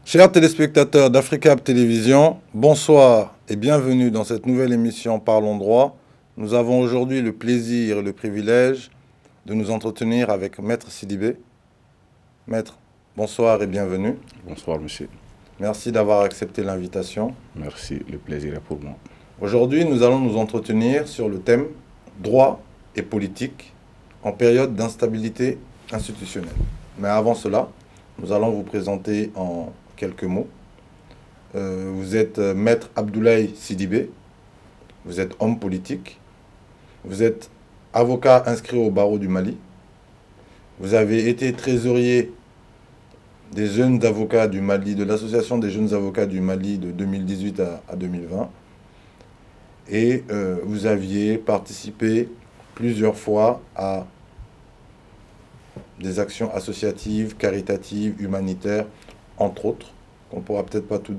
Chers téléspectateurs d'Africab Télévision, bonsoir et bienvenue dans cette nouvelle émission Parlons droit. Nous avons aujourd'hui le plaisir et le privilège de nous entretenir avec Maître Sidibé. Maître, bonsoir et bienvenue. Bonsoir, monsieur. Merci d'avoir accepté l'invitation. Merci, le plaisir est pour moi. Aujourd'hui, nous allons nous entretenir sur le thème droit et politique en période d'instabilité institutionnelle. Mais avant cela, nous allons vous présenter en quelques mots. Vous êtes Maître Abdoulaye Sidibé, vous êtes homme politique, vous êtes avocat inscrit au barreau du Mali, vous avez été trésorier des jeunes avocats du Mali, de l'association des jeunes avocats du Mali de 2018 à 2020, et vous aviez participé plusieurs fois à des actions associatives, caritatives, humanitaires, entre autres, qu'on ne pourra peut-être pas tout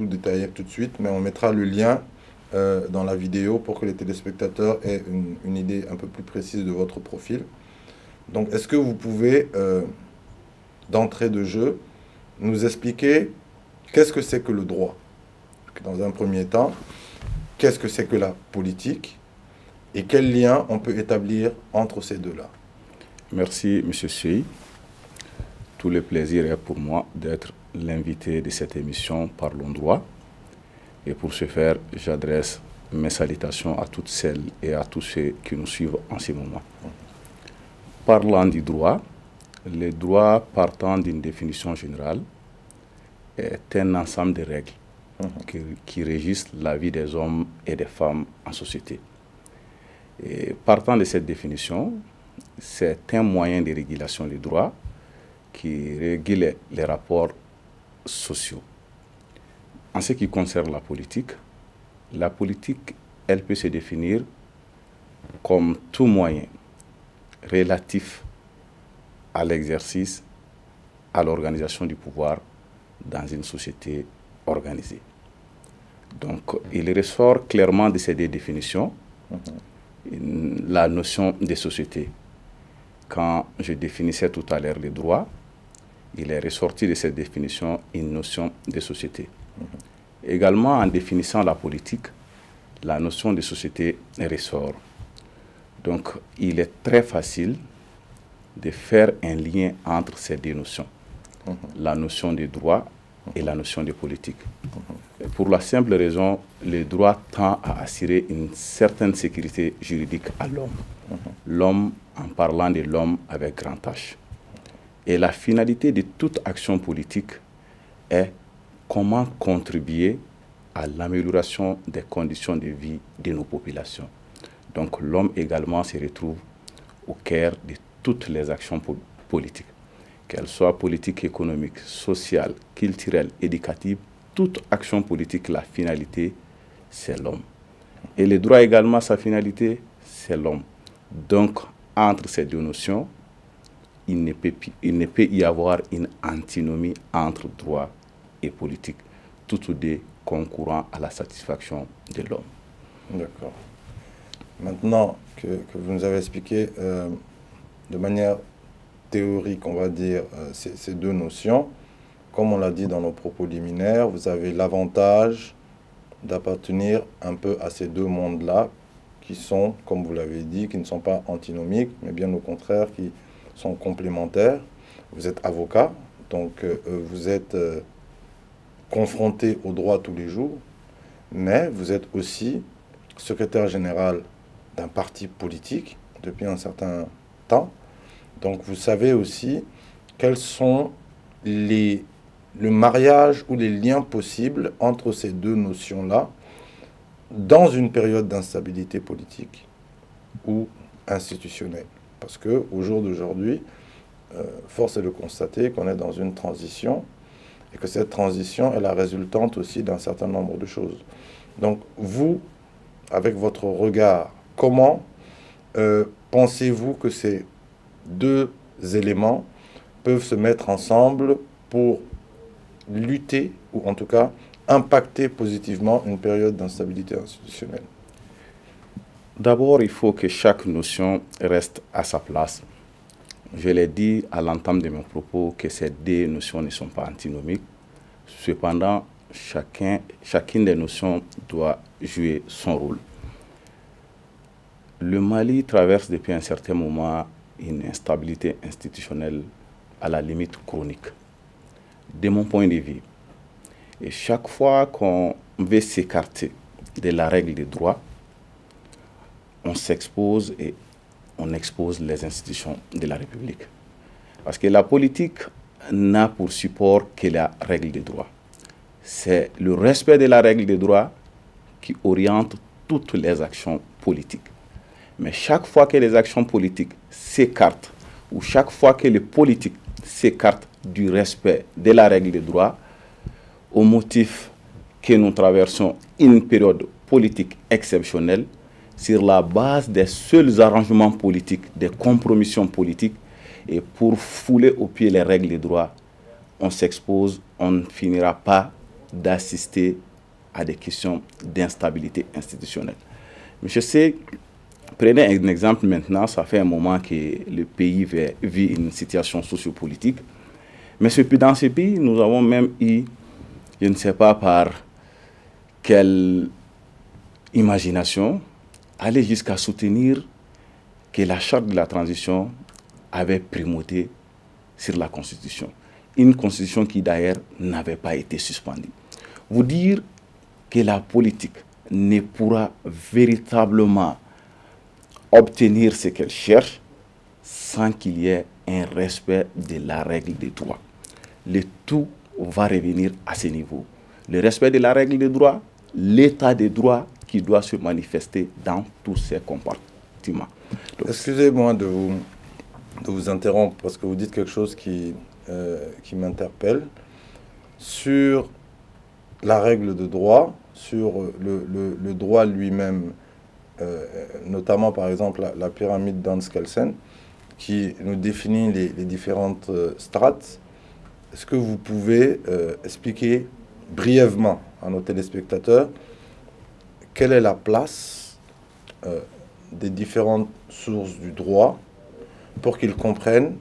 détailler tout de suite, mais on mettra le lien dans la vidéo pour que les téléspectateurs aient une idée un peu plus précise de votre profil. Donc, est-ce que vous pouvez, d'entrée de jeu, nous expliquer qu'est-ce que c'est que le droit? Dans un premier temps, qu'est-ce que c'est que la politique et quel lien on peut établir entre ces deux-là? Merci, monsieur Sui. Tout le plaisir est pour moi d'être l'invité de cette émission Parlons droit. Et pour ce faire, j'adresse mes salutations à toutes celles et à tous ceux qui nous suivent en ce moment. Parlant du droit, le droit partant d'une définition générale est un ensemble de règles qui régissent la vie des hommes et des femmes en société. Et partant de cette définition, c'est un moyen de régulation des droits qui régule les rapports sociaux. En ce qui concerne la politique, elle peut se définir comme tout moyen relatif à l'exercice, à l'organisation du pouvoir dans une société organisée. Donc, il ressort clairement de ces deux définitions la notion de société. Quand je définissais tout à l'heure les droits, il est ressorti de cette définition une notion de société. Également, en définissant la politique, la notion de société ressort. Donc, il est très facile de faire un lien entre ces deux notions, la notion de droit et la notion de politique. Pour la simple raison, le droit tend à assurer une certaine sécurité juridique à l'homme. L'homme, en parlant de l'homme avec grand H. Et la finalité de toute action politique est comment contribuer à l'amélioration des conditions de vie de nos populations. Donc l'homme également se retrouve au cœur de toutes les actions politiques, qu'elles soient politiques, économiques, sociales, culturelles, éducatives. Toute action politique, la finalité, c'est l'homme. Et le droit également, sa finalité, c'est l'homme. Donc, entre ces deux notions, il ne peut y avoir une antinomie entre droit et politique, tous deux concourant à la satisfaction de l'homme. D'accord. Maintenant que vous nous avez expliqué de manière théorique, on va dire, ces deux notions, comme on l'a dit dans nos propos liminaires, vous avez l'avantage d'appartenir un peu à ces deux mondes-là qui sont, comme vous l'avez dit, qui ne sont pas antinomiques, mais bien au contraire, qui sont complémentaires. Vous êtes avocat, donc vous êtes confronté au droit tous les jours, mais vous êtes aussi secrétaire général d'un parti politique depuis un certain temps. Donc vous savez aussi quels sont le mariage ou les liens possibles entre ces deux notions-là dans une période d'instabilité politique ou institutionnelle. Parce qu'au jour d'aujourd'hui, force est de constater qu'on est dans une transition et que cette transition est la résultante aussi d'un certain nombre de choses. Donc vous, avec votre regard, comment pensez-vous que ces deux éléments peuvent se mettre ensemble pour lutter, ou en tout cas impacter positivement une période d'instabilité institutionnelle? D'abord, il faut que chaque notion reste à sa place. Je l'ai dit à l'entame de mes propos que ces deux notions ne sont pas antinomiques, Cependant, chacune des notions doit jouer son rôle. Le Mali traverse depuis un certain moment une instabilité institutionnelle à la limite chronique, de mon point de vue. Et chaque fois qu'on veut s'écarter de la règle des droits, on s'expose et on expose les institutions de la République. Parce que la politique n'a pour support que la règle des droits. C'est le respect de la règle des droits qui oriente toutes les actions politiques. Mais chaque fois que les actions politiques s'écartent, ou chaque fois que les politiques s'écartent du respect de la règle des droits, au motif que nous traversons une période politique exceptionnelle, sur la base des seuls arrangements politiques, des compromissions politiques, et pour fouler au pied les règles des droits, on s'expose, on ne finira pas d'assister à des questions d'instabilité institutionnelle. Mais je sais, prenez un exemple maintenant, ça fait un moment que le pays vit une situation sociopolitique, mais dans ce pays, nous avons même eu, je ne sais pas par quelle imagination, aller jusqu'à soutenir que la charte de la transition avait primauté sur la Constitution. Une Constitution qui d'ailleurs n'avait pas été suspendue. Vous dire que la politique ne pourra véritablement obtenir ce qu'elle cherche sans qu'il y ait un respect de la règle des droits. Le tout va revenir à ce niveau. Le respect de la règle des droits, l'état des droits qui doit se manifester dans tous ces compartiments. Excusez-moi de vous interrompre parce que vous dites quelque chose qui m'interpelle sur la règle de droit, sur le droit lui-même, notamment par exemple la pyramide d'Hans-Kelsen qui nous définit les différentes strates. Est-ce que vous pouvez expliquer brièvement à nos téléspectateurs quelle est la place des différentes sources du droit pour qu'ils comprennent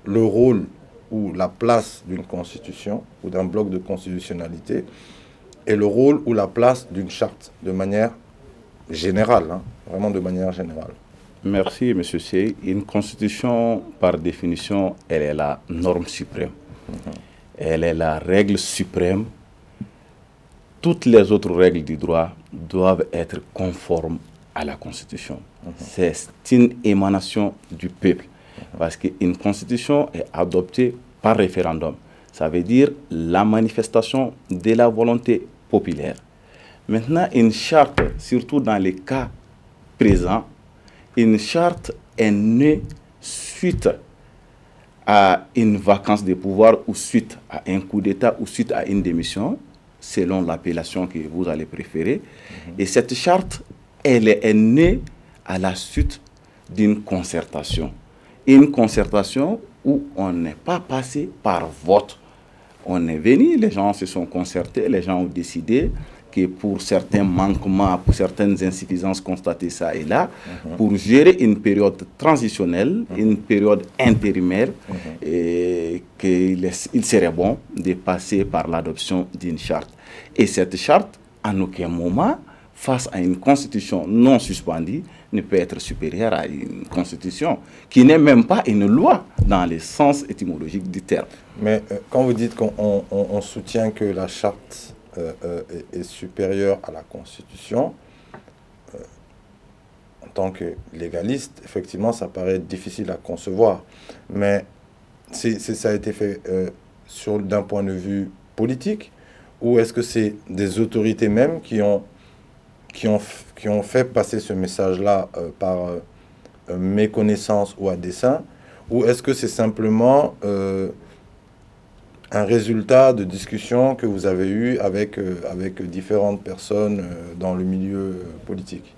le rôle ou la place d'une constitution ou d'un bloc de constitutionnalité et le rôle ou la place d'une charte de manière générale, hein, vraiment de manière générale. Merci, M. Sey. Une constitution, par définition, elle est la norme suprême. Elle est la règle suprême. Toutes les autres règles du droit doivent être conformes à la Constitution. C'est une émanation du peuple. Parce qu'une Constitution est adoptée par référendum. Ça veut dire la manifestation de la volonté populaire. Maintenant, une charte, surtout dans les cas présents, une charte est née suite à une vacance de pouvoir ou suite à un coup d'État ou suite à une démission, selon l'appellation que vous allez préférer. Et cette charte, elle est née à la suite d'une concertation. Une concertation où on n'est pas passé par vote. On est venu, les gens se sont concertés, les gens ont décidé que pour certains manquements, pour certaines insuffisances constatées ça et là, pour gérer une période transitionnelle, une période intérimaire, et qu'il serait bon de passer par l'adoption d'une charte. Et cette charte, en aucun moment, face à une constitution non suspendue, ne peut être supérieure à une constitution qui n'est même pas une loi dans le sens étymologique du terme. Mais quand vous dites qu'on soutient que la charte est supérieure à la Constitution, en tant que légaliste, effectivement, ça paraît difficile à concevoir. Mais ça a été fait d'un point de vue politique, ou est-ce que c'est des autorités même qui ont fait passer ce message-là par méconnaissance ou à dessein, ou est-ce que c'est simplement un résultat de discussions que vous avez eues avec différentes personnes dans le milieu politique?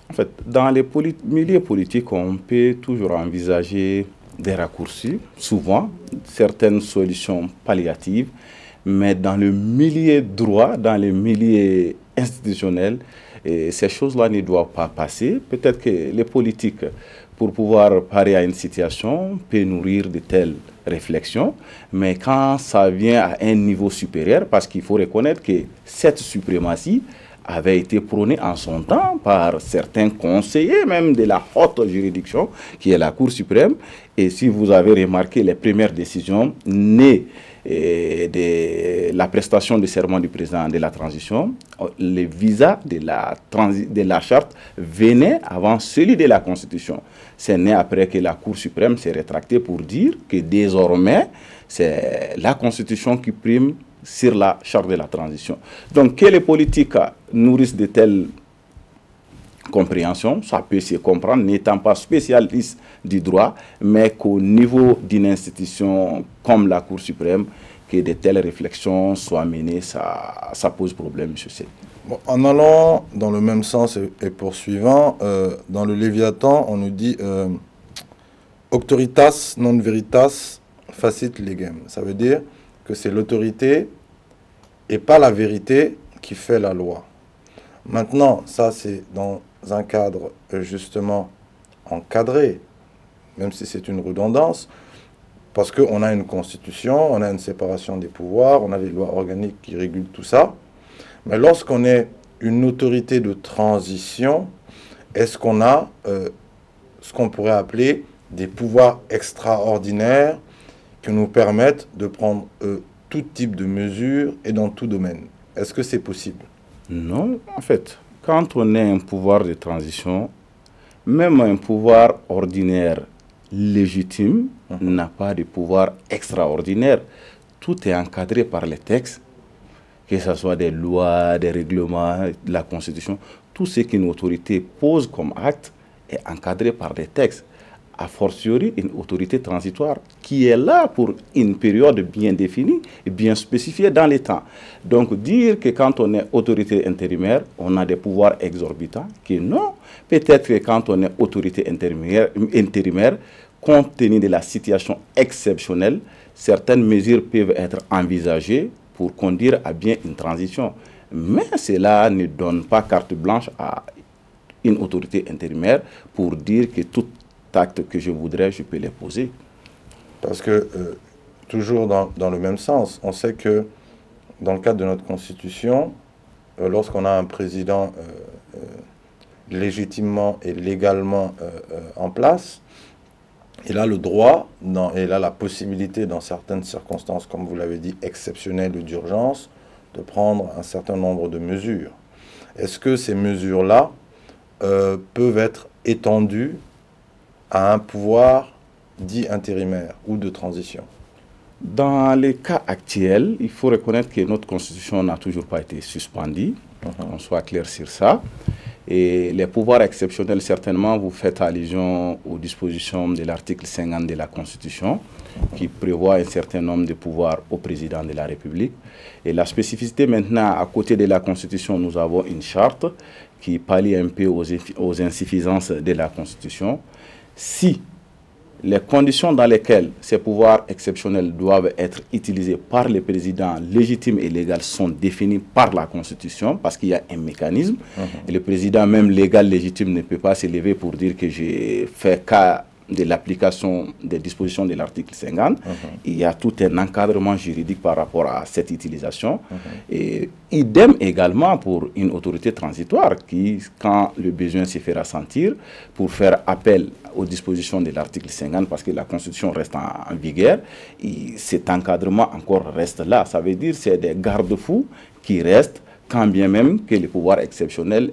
En fait, dans les milieux politiques, on peut toujours envisager des raccourcis, souvent, certaines solutions palliatives, mais dans le milieu droit, dans le milieu institutionnel, ces choses-là ne doivent pas passer. Peut-être que les politiques, pour pouvoir parer à une situation, peuvent nourrir de telles réflexion, mais quand ça vient à un niveau supérieur, parce qu'il faut reconnaître que cette suprématie avait été prônée en son temps par certains conseillers même de la haute juridiction, qui est la Cour suprême. Et si vous avez remarqué les premières décisions nées de la prestation de serment du président de la transition, le visa de la charte venait avant celui de la Constitution. C'est né après que la Cour suprême s'est rétractée pour dire que désormais, c'est la Constitution qui prime sur la charte de la transition. Donc, que les politiques nourrissent de telles compréhensions, ça peut se comprendre, n'étant pas spécialiste du droit, mais qu'au niveau d'une institution comme la Cour suprême, que de telles réflexions soient menées, ça pose problème, je sais. Bon, en allant dans le même sens et poursuivant, dans le Léviathan, on nous dit auctoritas non veritas facit legem. Ça veut dire que c'est l'autorité et pas la vérité qui fait la loi. Maintenant, ça c'est dans un cadre justement encadré, même si c'est une redondance, parce qu'on a une constitution, on a une séparation des pouvoirs, on a des lois organiques qui régulent tout ça. Mais lorsqu'on est une autorité de transition, est-ce qu'on a ce qu'on pourrait appeler des pouvoirs extraordinaires qui nous permettent de prendre tout type de mesures et dans tout domaine? Est-ce que c'est possible? Non, en fait, quand on a un pouvoir de transition, même un pouvoir ordinaire légitime n'a pas de pouvoir extraordinaire. Tout est encadré par les textes, que ce soit des lois, des règlements, de la Constitution. Tout ce qu'une autorité pose comme acte est encadré par des textes. A fortiori, une autorité transitoire qui est là pour une période bien définie et bien spécifiée dans les temps. Donc, dire que quand on est autorité intérimaire, on a des pouvoirs exorbitants, que non. Peut-être que quand on est autorité intérimaire, compte tenu de la situation exceptionnelle, certaines mesures peuvent être envisagées pour conduire à bien une transition. Mais cela ne donne pas carte blanche à une autorité intérimaire pour dire que tout acte que je voudrais, je peux les poser. Parce que, toujours dans le même sens, on sait que dans le cadre de notre Constitution, lorsqu'on a un président légitimement et légalement en place, il a le droit, et il a la possibilité dans certaines circonstances, comme vous l'avez dit, exceptionnelles ou d'urgence, de prendre un certain nombre de mesures. Est-ce que ces mesures-là peuvent être étendues à un pouvoir dit intérimaire ou de transition? Dans les cas actuels, il faut reconnaître que notre Constitution n'a toujours pas été suspendue, qu'on soit clair sur ça. Et les pouvoirs exceptionnels, certainement, vous faites allusion aux dispositions de l'article 50 de la Constitution, qui prévoit un certain nombre de pouvoirs au président de la République. Et la spécificité maintenant, à côté de la Constitution, nous avons une charte qui pallie un peu aux insuffisances de la Constitution. Si les conditions dans lesquelles ces pouvoirs exceptionnels doivent être utilisés par le président légitime et légal sont définies par la Constitution, parce qu'il y a un mécanisme, et le président même légal légitime ne peut pas se lever pour dire que j'ai fait cas de l'application des dispositions de l'article 50. Il y a tout un encadrement juridique par rapport à cette utilisation. Et idem également pour une autorité transitoire qui, quand le besoin se fera sentir, pour faire appel aux dispositions de l'article 50, parce que la Constitution reste en vigueur, et cet encadrement encore reste là. Ça veut dire que c'est des garde-fous qui restent, quand bien même que les pouvoirs exceptionnels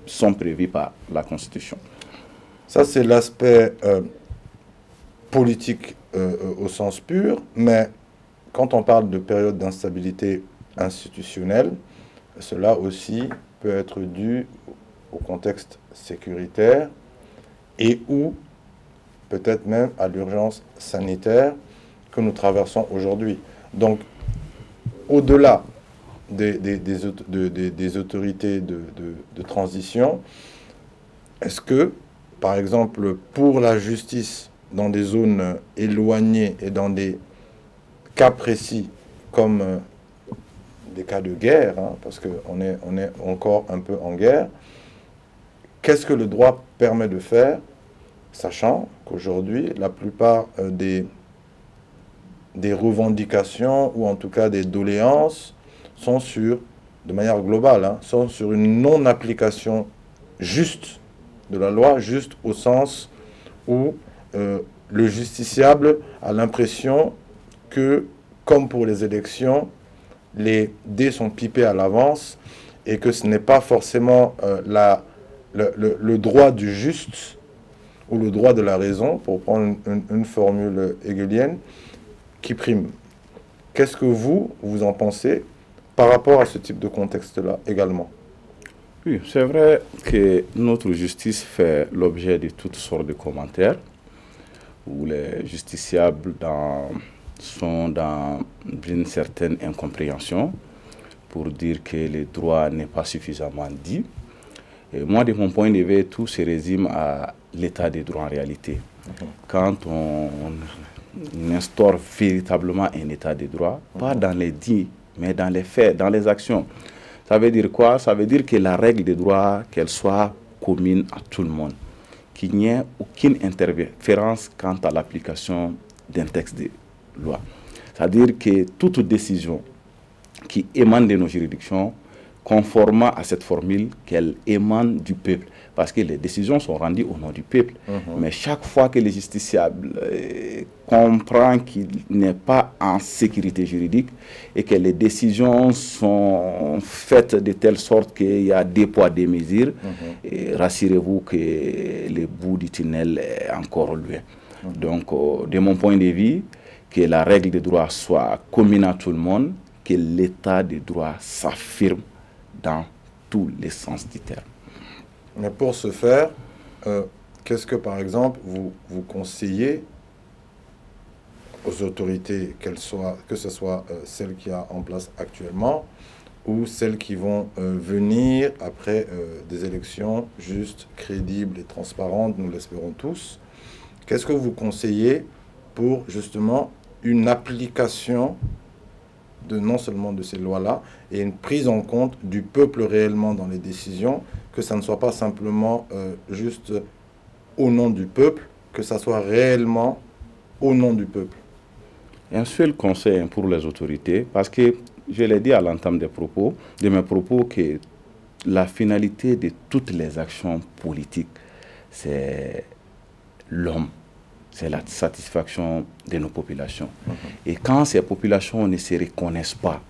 sont prévus par la Constitution. Ça, c'est l'aspect politique au sens pur, mais quand on parle de période d'instabilité institutionnelle, cela aussi peut être dû au contexte sécuritaire et ou peut-être même à l'urgence sanitaire que nous traversons aujourd'hui. Donc, au-delà des autorités de transition, est-ce que, par exemple, pour la justice, dans des zones éloignées et dans des cas précis, comme des cas de guerre, parce qu'on est encore un peu en guerre, qu'est-ce que le droit permet de faire, sachant qu'aujourd'hui, la plupart des des revendications ou en tout cas des doléances sont de manière globale, hein, sont sur une non-application juste de la loi, juste au sens où le justiciable a l'impression que, comme pour les élections, les dés sont pipés à l'avance et que ce n'est pas forcément le droit du juste ou le droit de la raison, pour prendre une formule hegelienne, qui prime. Qu'est-ce que vous en pensez par rapport à ce type de contexte-là également? Oui, c'est vrai que notre justice fait l'objet de toutes sortes de commentaires, où les justiciables sont dans une certaine incompréhension pour dire que le droit n'est pas suffisamment dit. Et moi, de mon point de vue, tout se résume à l'état des droits en réalité. Quand on instaure véritablement un état de droit, pas dans les dits, mais dans les faits, dans les actions. Ça veut dire quoi? Ça veut dire que la règle de droit, qu'elle soit commune à tout le monde, qu'il n'y ait aucune interférence quant à l'application d'un texte de loi. C'est-à-dire que toute décision qui émane de nos juridictions, conformément à cette formule qu'elle émane du peuple. Parce que les décisions sont rendues au nom du peuple. Mais chaque fois que le justiciable comprend qu'il n'est pas en sécurité juridique et que les décisions sont faites de telle sorte qu'il y a des poids, des mesures, rassurez-vous que le bout du tunnel est encore loin. Donc, de mon point de vue, que la règle de droit soit commune à tout le monde, que l'état de droit s'affirme dans tous les sens du terme. Mais pour ce faire, qu'est-ce que, par exemple, vous conseillez aux autorités, que ce soit celles qu'il y a en place actuellement ou celles qui vont venir après des élections justes, crédibles et transparentes, nous l'espérons tous? Qu'est-ce que vous conseillez pour justement une application non seulement de ces lois-là, et une prise en compte du peuple réellement dans les décisions, que ça ne soit pas simplement juste au nom du peuple, que ça soit réellement au nom du peuple? Un seul conseil pour les autorités, parce que je l'ai dit à l'entame de mes propos, que la finalité de toutes les actions politiques, c'est l'homme. C'est la satisfaction de nos populations. Et quand ces populations ne se reconnaissent pas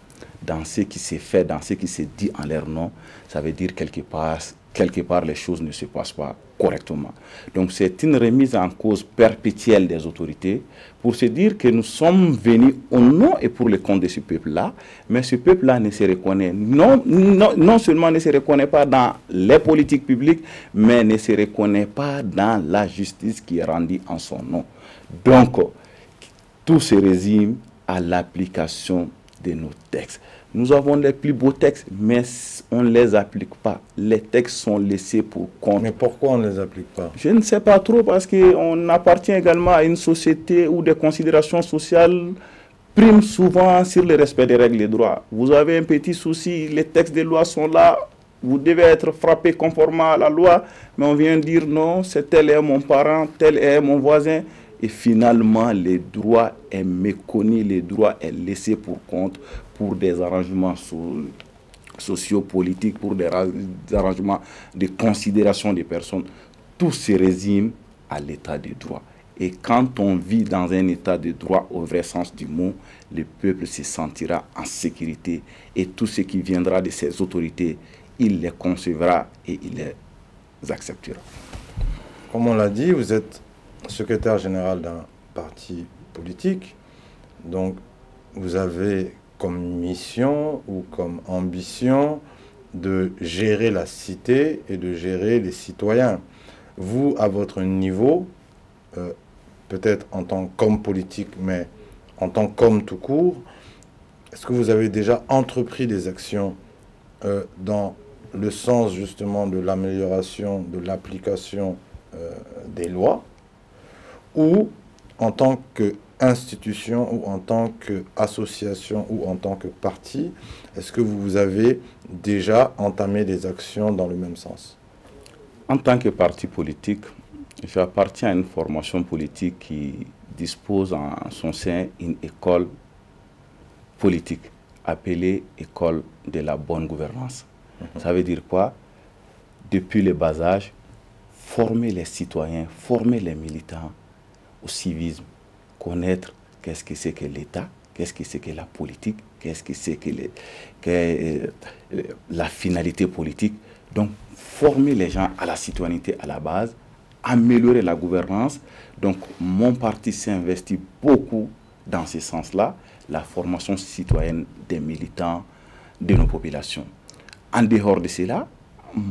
dans ce qui s'est fait, dans ce qui s'est dit en leur nom, ça veut dire quelque part les choses ne se passent pas correctement. Donc c'est une remise en cause perpétuelle des autorités pour se dire que nous sommes venus au nom et pour le compte de ce peuple-là, mais ce peuple-là ne se reconnaît non seulement ne se reconnaît pas dans les politiques publiques, mais ne se reconnaît pas dans la justice qui est rendue en son nom. Donc, tout se résume à l'application de nos textes. Nous avons les plus beaux textes, mais on ne les applique pas. Les textes sont laissés pour compte. Mais pourquoi on ne les applique pas? Je ne sais pas trop, parce qu'on appartient également à une société où des considérations sociales priment souvent sur le respect des règles de droit. Vous avez un petit souci, les textes des lois sont là, vous devez être frappé conformément à la loi, mais on vient dire non, c'est tel est mon parent, tel est mon voisin. Et finalement, le droit est méconnu, le droit est laissé pour compte pour des arrangements sociopolitiques, pour des arrangements de considération des personnes. Tout se résume à l'état de droit. Et quand on vit dans un état de droit au vrai sens du mot, le peuple se sentira en sécurité et tout ce qui viendra de ces autorités, il les concevra et il les acceptera. Comme on l'a dit, vous êtes secrétaire général d'un parti politique, donc vous avez comme mission ou comme ambition de gérer la cité et de gérer les citoyens. Vous, à votre niveau, peut-être en tant qu'homme politique, mais en tant qu'homme tout court, est-ce que vous avez déjà entrepris des actions dans le sens justement de l'amélioration de l'application des lois, ou en tant qu'institution, ou en tant qu'association, ou en tant que parti, est-ce que vous avez déjà entamé des actions dans le même sens? En tant que parti politique, j'appartiens à une formation politique qui dispose en son sein une école politique appelée école de la bonne gouvernance. Ça veut dire quoi? Depuis le bas âge, former les citoyens, former les militants au civisme, connaître qu'est-ce que c'est que l'État, qu'est-ce que c'est que la politique, qu'est-ce que c'est que la finalité politique. Donc, former les gens à la citoyenneté à la base, améliorer la gouvernance. Donc, mon parti s'investit beaucoup dans ce sens-là, la formation citoyenne des militants de nos populations. En dehors de cela,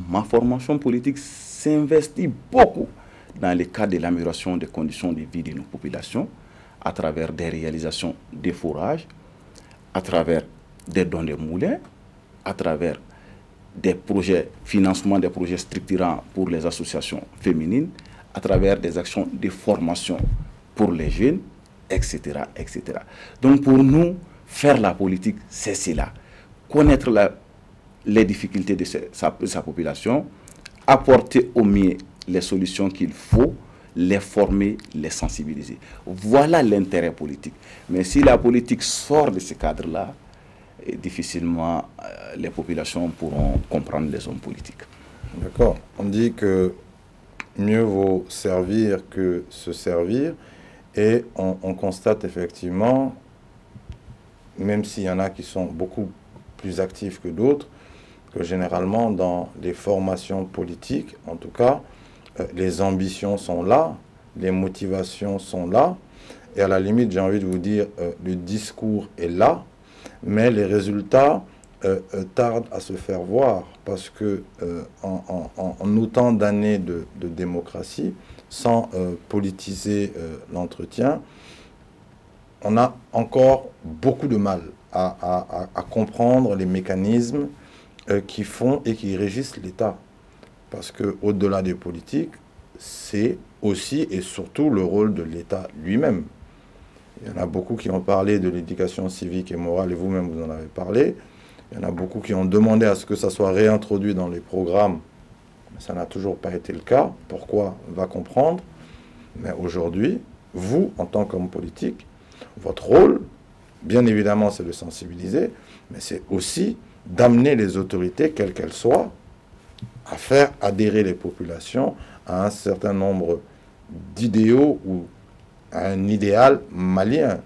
ma formation politique s'investit beaucoup dans le cadre de l'amélioration des conditions de vie de nos populations, à travers des réalisations de forages, à travers des dons de moulins, à travers des projets, financement des projets structurants pour les associations féminines, à travers des actions de formation pour les jeunes, etc., etc. Donc pour nous, faire la politique, c'est cela. Connaître les difficultés de sa population, apporter au mieux les solutions qu'il faut, les former, les sensibiliser. Voilà l'intérêt politique. Mais si la politique sort de ce cadre-là, difficilement les populations pourront comprendre les hommes politiques. D'accord. On dit que mieux vaut servir que se servir. Et on constate effectivement, même s'il y en a qui sont beaucoup plus actifs que d'autres, que généralement dans les formations politiques, en tout cas, les ambitions sont là, les motivations sont là, et à la limite, j'ai envie de vous dire, le discours est là, mais les résultats tardent à se faire voir, parce que en autant d'années de démocratie, sans politiser l'entretien, on a encore beaucoup de mal à comprendre les mécanismes qui font et qui régissent l'État. Parce qu'au-delà des politiques, c'est aussi et surtout le rôle de l'État lui-même. Il y en a beaucoup qui ont parlé de l'éducation civique et morale, et vous-même vous en avez parlé. Il y en a beaucoup qui ont demandé à ce que ça soit réintroduit dans les programmes. Ça n'a toujours pas été le cas. Pourquoi? On va comprendre. Mais aujourd'hui, vous, en tant qu'homme politique, votre rôle, bien évidemment, c'est de sensibiliser, mais c'est aussi d'amener les autorités, quelles qu'elles soient, à faire adhérer les populations à un certain nombre d'idéaux ou à un idéal malien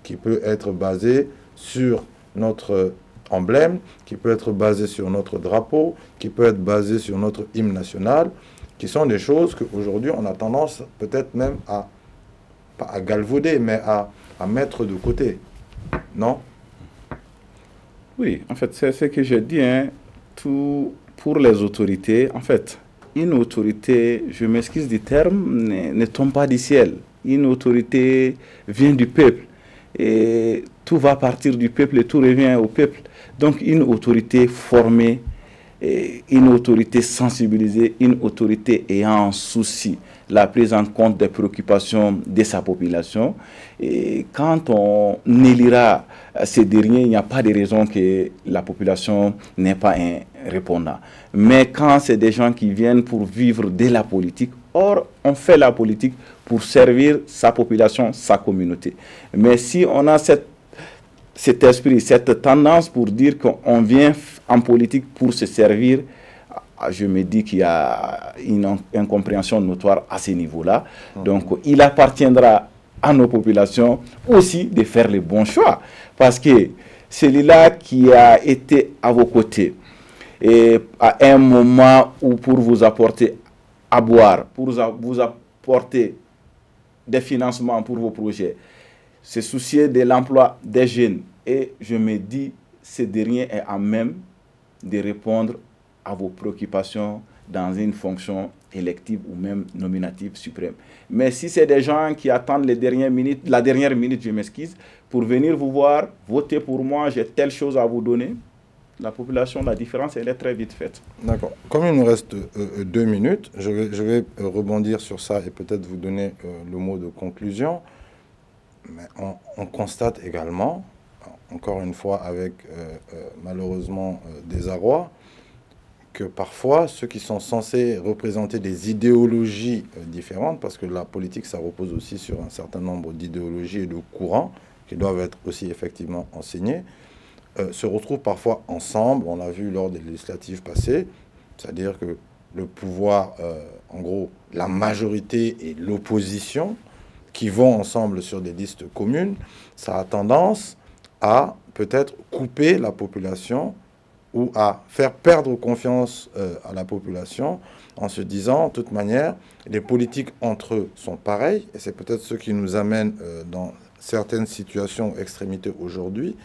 qui peut être basé sur notre emblème, qui peut être basé sur notre drapeau, qui peut être basé sur notre hymne national, qui sont des choses qu'aujourd'hui on a tendance peut-être même pas à galvauder, mais à mettre de côté. Non? Oui, en fait, c'est ce que j'ai dit, hein. Tout pour les autorités, en fait, une autorité, je m'excuse du terme, ne tombe pas du ciel. Une autorité vient du peuple. Et tout va partir du peuple et tout revient au peuple. Donc une autorité formée, une autorité sensibilisée, une autorité ayant en souci la prise en compte des préoccupations de sa population. Et quand on élira ces derniers, il n'y a pas de raison que la population n'ait pas un répondant. Mais quand c'est des gens qui viennent pour vivre de la politique, or on fait la politique pour servir sa population, sa communauté. Mais si on a cet esprit, cette tendance pour dire qu'on vient en politique pour se servir, je me dis qu'il y a une incompréhension notoire à ce niveau-là. Donc, il appartiendra à nos populations aussi de faire les bons choix. Parce que celui-là qui a été à vos côtés, et à un moment où pour vous apporter à boire, pour vous apporter des financements pour vos projets, se soucier de l'emploi des jeunes. Et je me dis, ce dernier est à même de répondre à vos préoccupations dans une fonction élective ou même nominative suprême. Mais si c'est des gens qui attendent la dernière minute, je m'excuse, pour venir vous voir, voter pour moi, j'ai telle chose à vous donner, la population, la différence, elle est très vite faite. D'accord. Comme il nous reste 2 minutes, je vais rebondir sur ça et peut-être vous donner le mot de conclusion. Mais on constate également, encore une fois avec malheureusement désarroi, que parfois, ceux qui sont censés représenter des idéologies différentes, parce que la politique, ça repose aussi sur un certain nombre d'idéologies et de courants qui doivent être aussi effectivement enseignés, se retrouvent parfois ensemble. On l'a vu lors des législatives passées, c'est-à-dire que le pouvoir, en gros, la majorité et l'opposition, qui vont ensemble sur des listes communes, ça a tendance à peut-être couper la population ou à faire perdre confiance à la population en se disant, de toute manière, les politiques entre eux sont pareils, et c'est peut-être ce qui nous amène dans certaines situations extrémités aujourd'hui,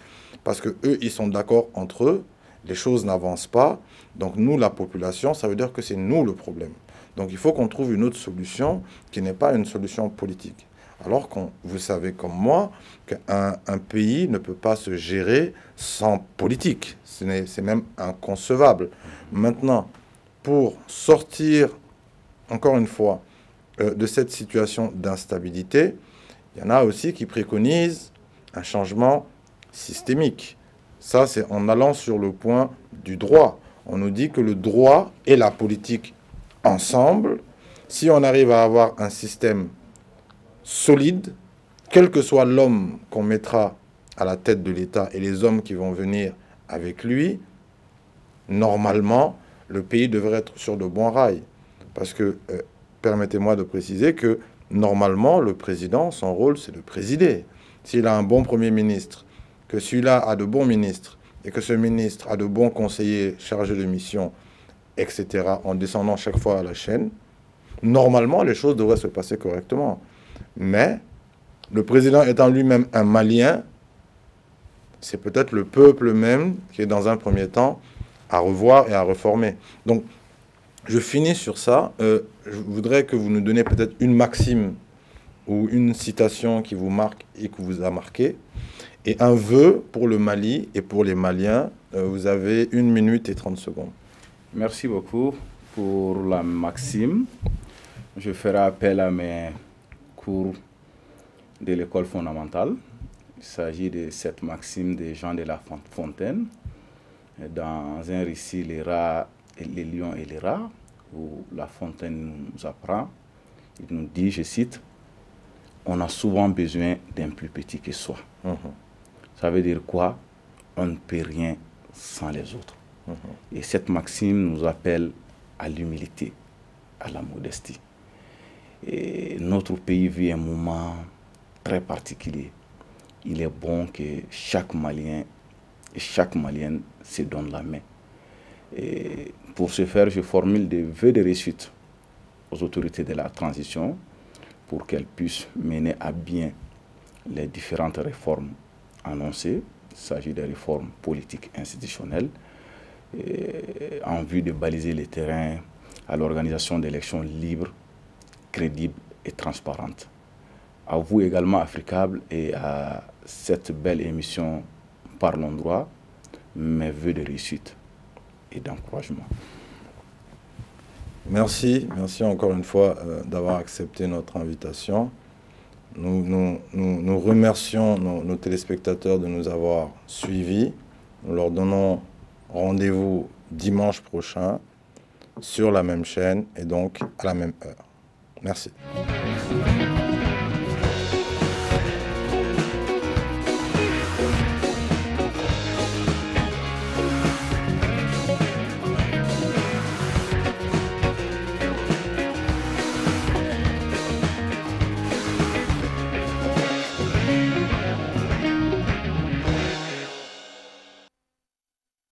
parce que eux, ils sont d'accord entre eux, les choses n'avancent pas, donc nous, la population, ça veut dire que c'est nous le problème. Donc il faut qu'on trouve une autre solution qui n'est pas une solution politique. Alors que vous savez comme moi qu'un pays ne peut pas se gérer sans politique. C'est même inconcevable. Maintenant, pour sortir, encore une fois, de cette situation d'instabilité, il y en a aussi qui préconisent un changement systémique. Ça, c'est en allant sur le point du droit. On nous dit que le droit et la politique ensemble, si on arrive à avoir un système solide, quel que soit l'homme qu'on mettra à la tête de l'État et les hommes qui vont venir avec lui, normalement, le pays devrait être sur de bons rails. Parce que, permettez-moi de préciser que, normalement, le président, son rôle, c'est de présider. S'il a un bon Premier ministre, que celui-là a de bons ministres, et que ce ministre a de bons conseillers chargés de mission, etc., en descendant chaque fois à la chaîne, normalement, les choses devraient se passer correctement. Mais le président étant lui-même un Malien, c'est peut-être le peuple même qui est dans un premier temps à revoir et à reformer. Donc, je finis sur ça. Je voudrais que vous nous donniez peut-être une maxime ou une citation qui vous marque et qui vous a marqué. Et un vœu pour le Mali et pour les Maliens. Vous avez 1 minute et 30 secondes. Merci beaucoup pour la maxime. Je ferai appel à mes cours de l'école fondamentale. Il s'agit de cette maxime de Jean de La Fontaine, dans un récit Les lions et les rats, où La Fontaine nous apprend, il nous dit, je cite, « On a souvent besoin d'un plus petit que soi. Ça veut dire quoi? On ne peut rien sans les autres. Et cette maxime nous appelle à l'humilité, à la modestie. Et notre pays vit un moment très particulier. Il est bon que chaque Malien et chaque Malienne se donne la main. Et pour ce faire, je formule des vœux de réussite aux autorités de la transition pour qu'elles puissent mener à bien les différentes réformes annoncées. Il s'agit de réformes politiques institutionnelles en vue de baliser les terrains à l'organisation d'élections libres, crédibles et transparentes. À vous également, Africable, et à cette belle émission Parlons droit, mes vœux de réussite et d'encouragement. Merci encore une fois d'avoir accepté notre invitation. Nous remercions nos téléspectateurs de nous avoir suivis. Nous leur donnons rendez-vous dimanche prochain sur la même chaîne et donc à la même heure. Merci.